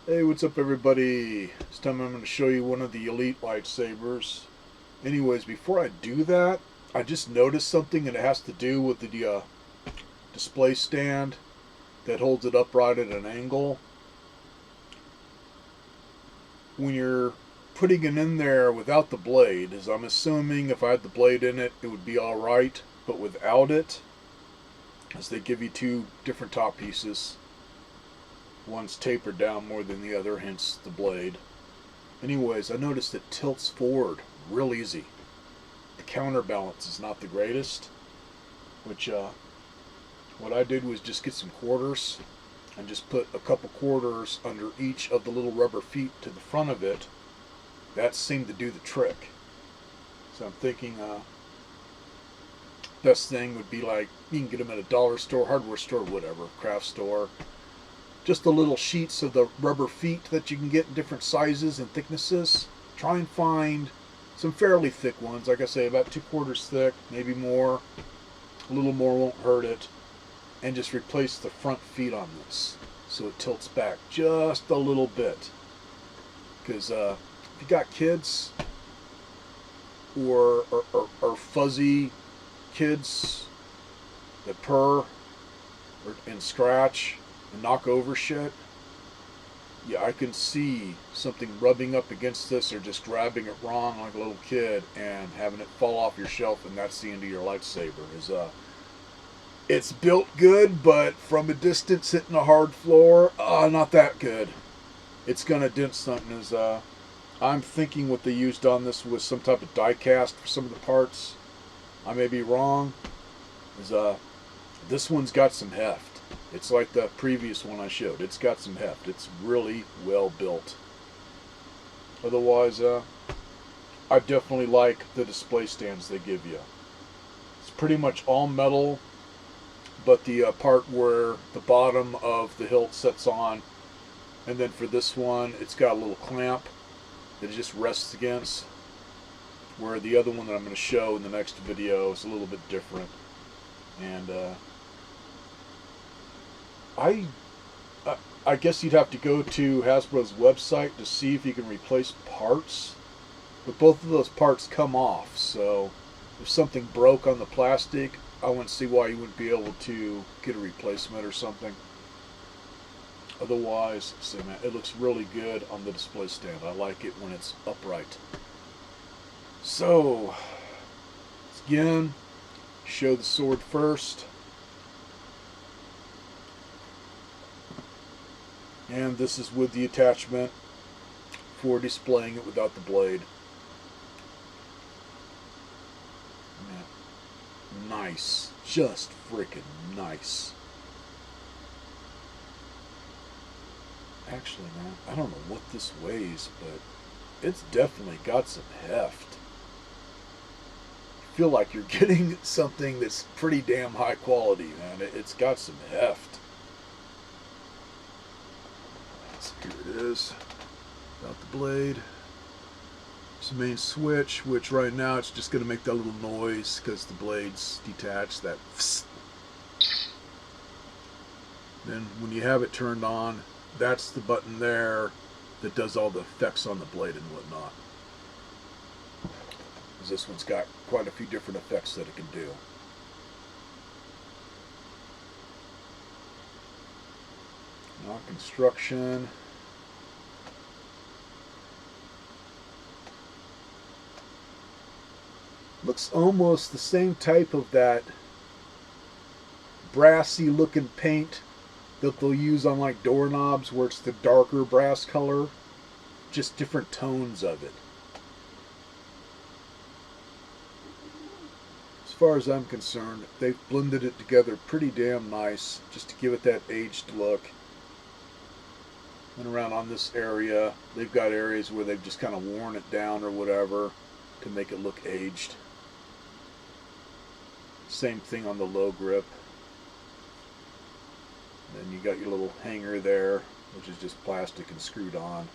Hey, what's up everybody? This time I'm going to show you one of the Elite lightsabers. Anyways, before I do that, I just noticed something and it has to do with the display stand that holds it upright at an angle. When you're putting it in there without the blade, as I'm assuming if I had the blade in it, it would be alright, but without it, as they give you two different top pieces. One's tapered down more than the other, hence the blade. Anyways, I noticed it tilts forward real easy. The counterbalance is not the greatest, which what I did was just get some quarters and just put a couple quarters under each of the little rubber feet to the front of it. That seemed to do the trick. So I'm thinking best thing would be like, you can get them at a dollar store, hardware store, whatever, craft store. Just the little sheets of the rubber feet that you can get in different sizes and thicknesses. Try and find some fairly thick ones, like I say, about 2/4 thick, maybe more. A little more won't hurt it. And just replace the front feet on this so it tilts back just a little bit. Because if you got kids or fuzzy kids that purr and scratch and knock over shit, yeah, I can see something rubbing up against this or just grabbing it wrong like a little kid and having it fall off your shelf, and that's the end of your lightsaber. It's built good, but from a distance hitting a hard floor, not that good. It's gonna dent something. I'm thinking what they used on this was some type of die cast for some of the parts. I may be wrong. This one's got some heft. It's like the previous one I showed. It's got some heft. It's really well built. Otherwise, I definitely like the display stands they give you. It's pretty much all metal, but the part where the bottom of the hilt sets on, and then for this one, it's got a little clamp that it just rests against, where the other one that I'm going to show in the next video is a little bit different. And I guess you'd have to go to Hasbro's website to see if you can replace parts, but both of those parts come off, so if something broke on the plastic, I wouldn't see why you wouldn't be able to get a replacement or something. Otherwise, see, man, it looks really good on the display stand. I like it when it's upright. So, again, show the sword first. And this is with the attachment for displaying it without the blade. Man, nice. Just freaking nice. Actually, man, I don't know what this weighs, but it's definitely got some heft. I feel like you're getting something that's pretty damn high quality, man. It's got some heft. Here it is. Got the blade. It's the main switch, which right now it's just going to make that little noise because the blade's detached. That psst. Then when you have it turned on, that's the button there that does all the effects on the blade and whatnot. Because this one's got quite a few different effects that it can do. Now construction. Looks almost the same type of that brassy looking paint that they'll use on like doorknobs, where it's the darker brass color, just different tones of it. As far as I'm concerned, they've blended it together pretty damn nice, just to give it that aged look. And around on this area, they've got areas where they've just kind of worn it down or whatever to make it look aged. Same thing on the low grip. Then you got your little hanger there, which is just plastic and screwed on.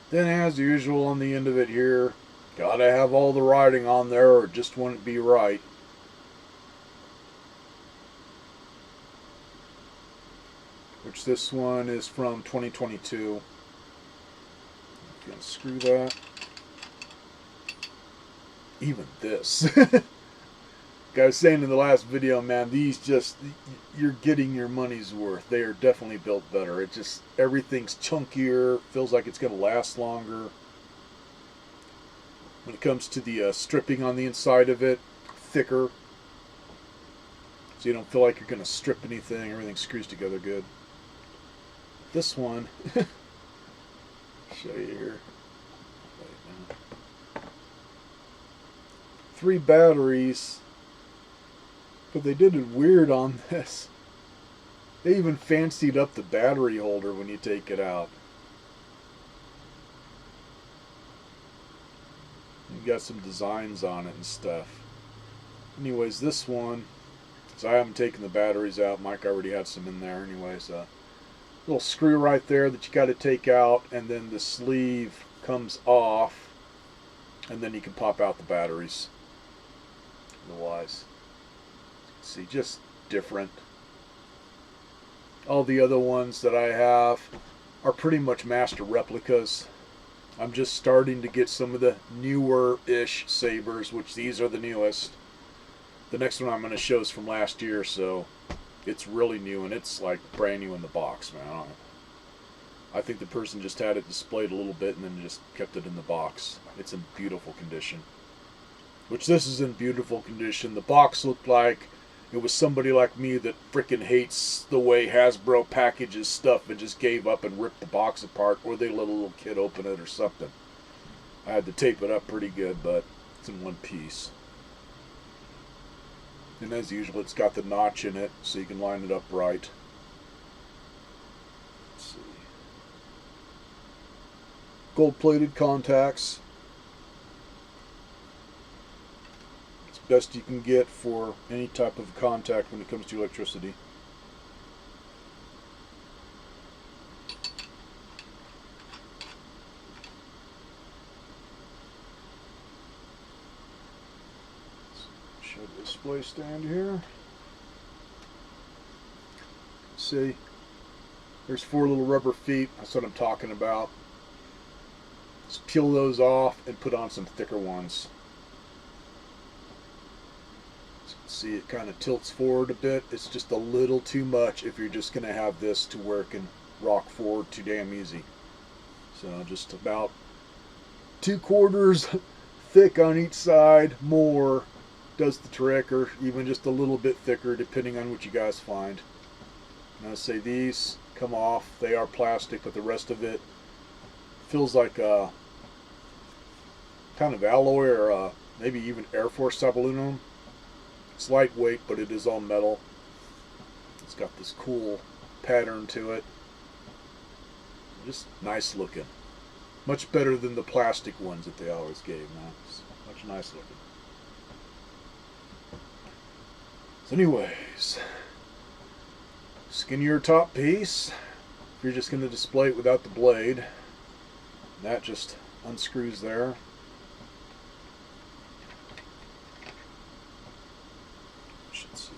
Then as usual on the end of it here, gotta have all the writing on there or it just wouldn't be right. which this one is from 2022. If you unscrew that. Even this. Like I was saying in the last video, man, these just, you're getting your money's worth. They are definitely built better. It just, everything's chunkier, feels like it's going to last longer. When it comes to the stripping on the inside of it, thicker. So you don't feel like you're going to strip anything. Everything screws together good. This one, show you here. 3 batteries, but they did it weird on this. They even fancied up the battery holder when you take it out. You got some designs on it and stuff. Anyways, this one, so I haven't taken the batteries out. Mike already had some in there. Anyways, little screw right there that you got to take out, and then the sleeve comes off, and then you can pop out the batteries. Otherwise, see, just different. All the other ones that I have are pretty much master replicas. I'm just starting to get some of the newer-ish sabers, which these are the newest. The next one I'm going to show is from last year, so it's really new, and it's like brand new in the box, man. I think the person just had it displayed a little bit and then just kept it in the box. It's in beautiful condition. Which this is in beautiful condition. The box looked like it was somebody like me that frickin' hates the way Hasbro packages stuff and just gave up and ripped the box apart, or they let a little kid open it or something. I had to tape it up pretty good, but it's in one piece. And as usual, it's got the notch in it, so you can line it up right. Let's see. Gold-plated contacts. It's best you can get for any type of contact when it comes to electricity. Show the display stand here. See, there's 4 little rubber feet. That's what I'm talking about. Just peel those off and put on some thicker ones. See, it kind of tilts forward a bit. It's just a little too much if you're just going to have this to where it can rock forward too damn easy. So just about 2/4 thick on each side, more does the trick, or even just a little bit thicker depending on what you guys find. And I say these come off. They are plastic, but the rest of it feels like a kind of alloy, or maybe even Air Force type aluminum. It's lightweight, but it is all metal. It's got this cool pattern to it. Just nice looking. Much better than the plastic ones that they always gave, man. It's much nice looking. So anyways, skinnier top piece. If you're just going to display it without the blade, that just unscrews there. Should see.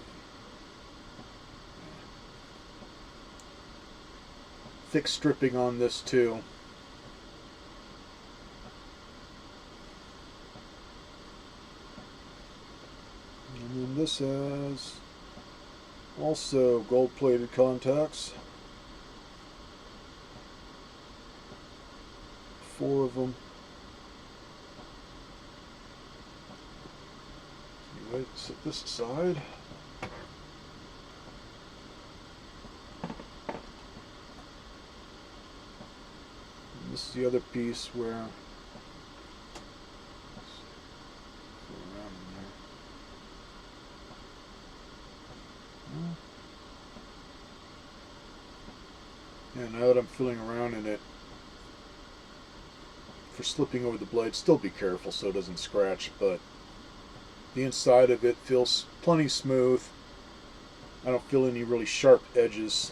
Thick stripping on this too. And then this has also gold-plated contacts. 4 of them. Anyway, set this aside. And this is the other piece where yeah, now that I'm feeling around in it for slipping over the blade, still be careful so it doesn't scratch, but the inside of it feels plenty smooth. I don't feel any really sharp edges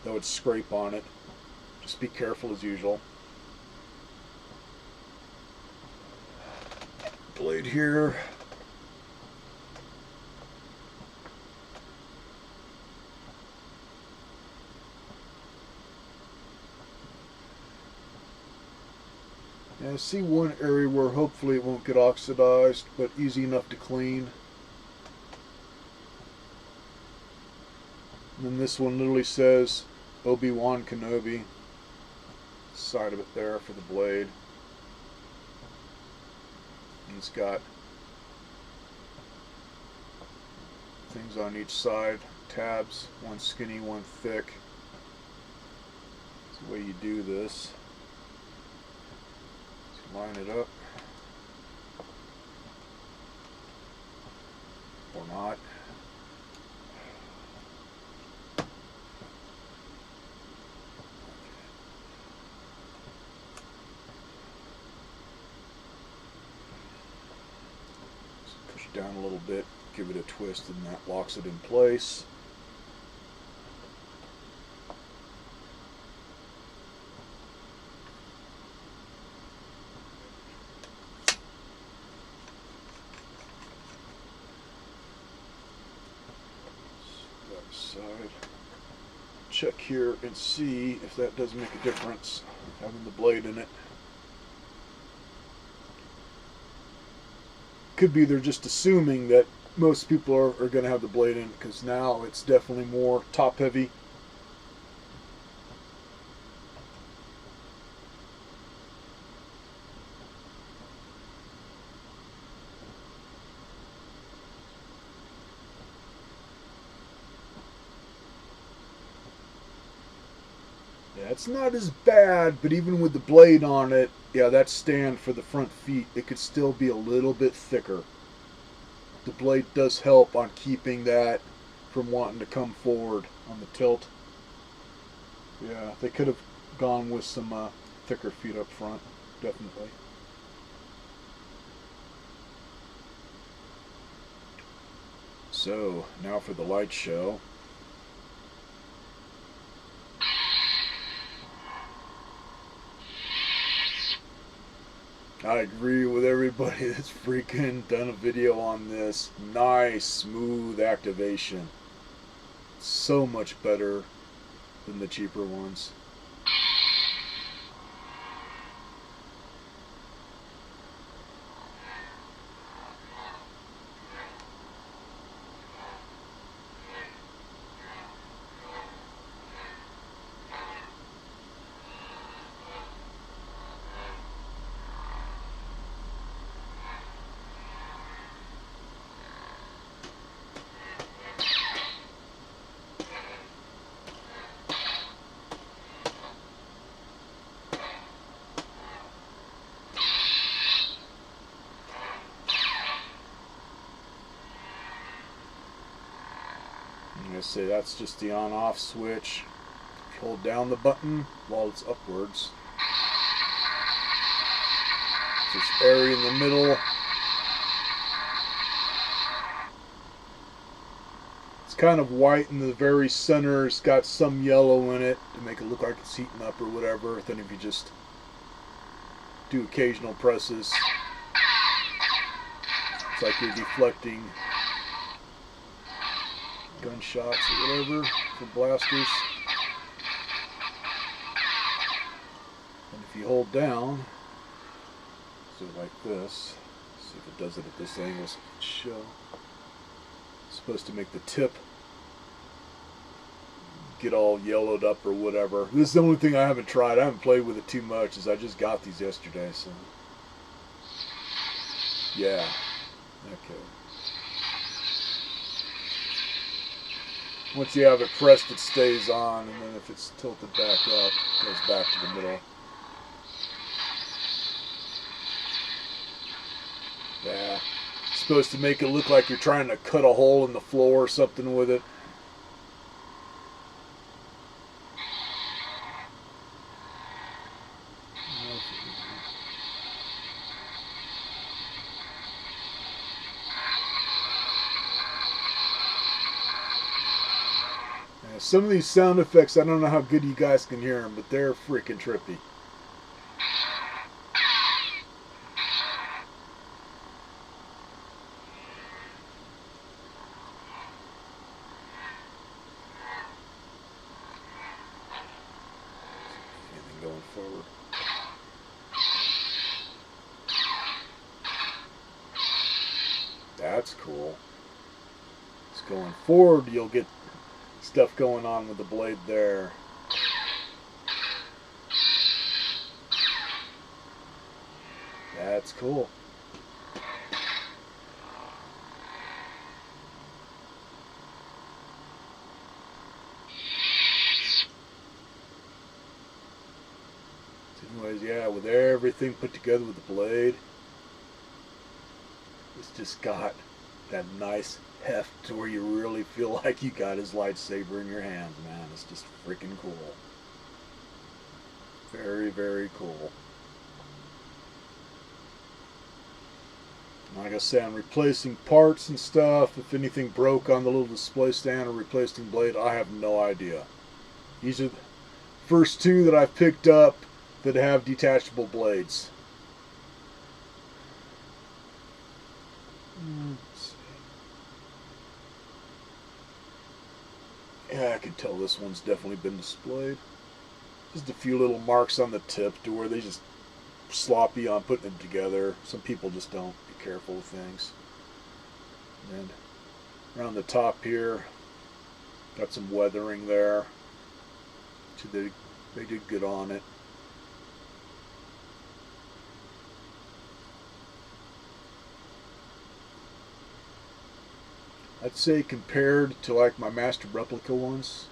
that would scrape on it. Just be careful as usual. Blade here. And I see one area where hopefully it won't get oxidized, but easy enough to clean. And then this one literally says Obi-Wan Kenobi. Side of it there for the blade. And it's got things on each side, tabs, one skinny, one thick. That's the way you do this. Just line it up. Or not. Push it down a little bit, give it a twist, and that locks it in place. Side. Check here and see if that does make a difference, having the blade in it. Could be they're just assuming that most people are going to have the blade in, because now it's definitely more top heavy. Yeah, it's not as bad, but even with the blade on it, yeah, that stand for the front feet, it could still be a little bit thicker. The blade does help on keeping that from wanting to come forward on the tilt. Yeah, they could have gone with some thicker feet up front, definitely. So, now for the light show. I agree with everybody that's freaking done a video on this. Nice, smooth activation. So much better than the cheaper ones. I'm going to say that's just the on-off switch. If you hold down the button while it's upwards, this area in the middle, it's kind of white in the very center. It's got some yellow in it to make it look like it's heating up or whatever. Then if you just do occasional presses, it's like you're deflecting gunshots or whatever for blasters. And if you hold down, so like this, see if it does it at this angle so it can show. It's supposed to make the tip get all yellowed up or whatever. This is the only thing I haven't tried. I haven't played with it too much, as I just got these yesterday, so yeah. Okay. Once you have it pressed, it stays on, and then if it's tilted back up, it goes back to the middle. Yeah. It's supposed to make it look like you're trying to cut a hole in the floor or something with it. Some of these sound effects, I don't know how good you guys can hear them, but they're freaking trippy. Anything going forward. cool. It's going forward, you'll get stuff going on with the blade there. That's cool. Anyways, yeah, with everything put together with the blade, it's just got that nice heft to where you really feel like you got his lightsaber in your hands, man. It's just freaking cool. Very, very cool. Like I said, I'm replacing parts and stuff. If anything broke on the little display stand or replacing blade, I have no idea. These are the first two that I've picked up that have detachable blades. Let's see. Yeah, I can tell this one's definitely been displayed. Just a few little marks on the tip to where they just sloppy on putting them together. Some people just don't be careful with things. And around the top here, got some weathering there. So they did good on it. I'd say compared to like my master replica ones,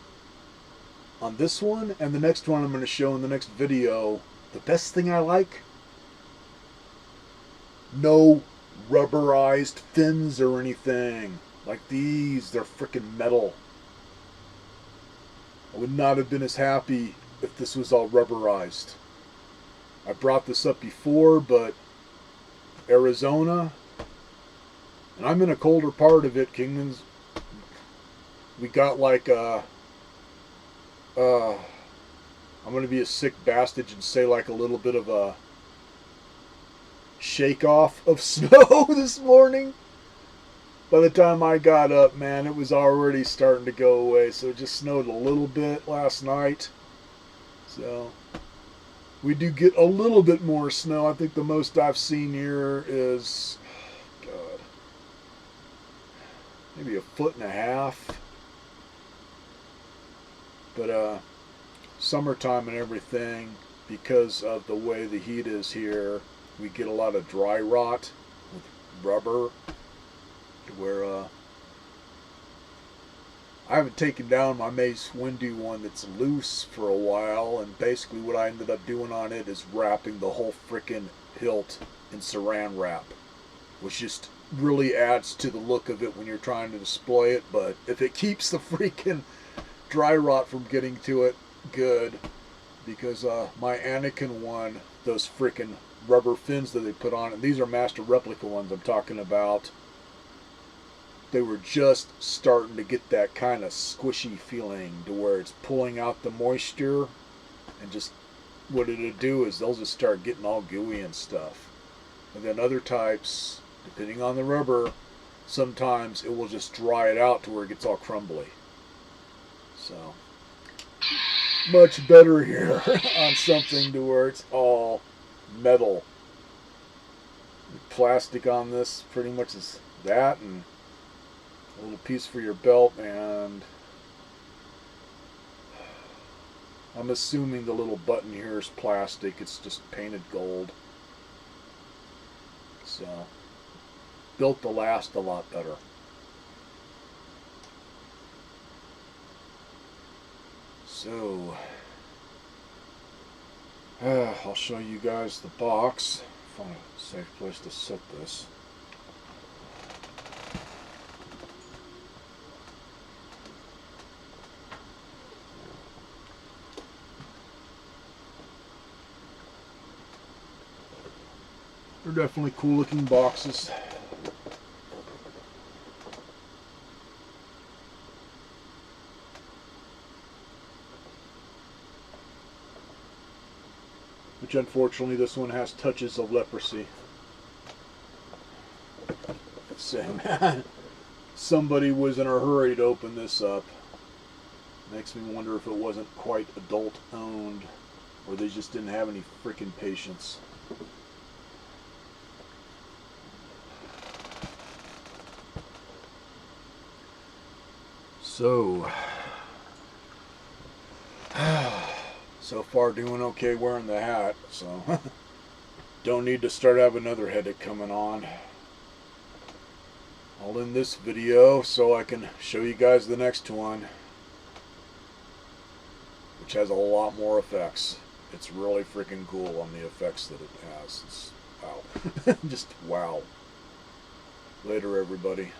on this one and the next one I'm going to show in the next video, the best thing I like, no rubberized fins or anything. Like these, they're freaking metal. I would not have been as happy if this was all rubberized. I brought this up before, but Arizona, and I'm in a colder part of it, Kingman's. We got like I'm going to be a sick bastard and say like a little bit of a shake off of snow this morning. By the time I got up, man, it was already starting to go away. So it just snowed a little bit last night. So we do get a little bit more snow. I think the most I've seen here is, God, maybe 1.5 feet. But summertime and everything, because of the way the heat is here, we get a lot of dry rot with rubber. Where I haven't taken down my Mace Windu one that's loose for a while, and basically what I ended up doing on it is wrapping the whole frickin' hilt in saran wrap, which just really adds to the look of it when you're trying to display it. But if it keeps the freaking dry rot from getting to it, good. Because my Anakin one, those freaking rubber fins that they put on, and these are master replica ones I'm talking about, they were just starting to get that kind of squishy feeling to where it's pulling out the moisture, and just what it'll do is they'll just start getting all gooey and stuff. And then other types, depending on the rubber, sometimes it will just dry it out to where it gets all crumbly. So much better here on something to where it's all metal. The plastic on this pretty much is that, and a little piece for your belt, and I'm assuming the little button here is plastic. It's just painted gold. So built to last a lot better. So I'll show you guys the box. Find a safe place to set this. They're definitely cool looking boxes. Which unfortunately this one has touches of leprosy. So man, somebody was in a hurry to open this up. Makes me wonder if it wasn't quite adult owned, or they just didn't have any freaking patience. So, so far doing okay wearing the hat, so don't need to start having another headache coming on. I'll end this video so I can show you guys the next one, which has a lot more effects. It's really freaking cool on the effects that it has. It's wow. Just wow. Later, everybody.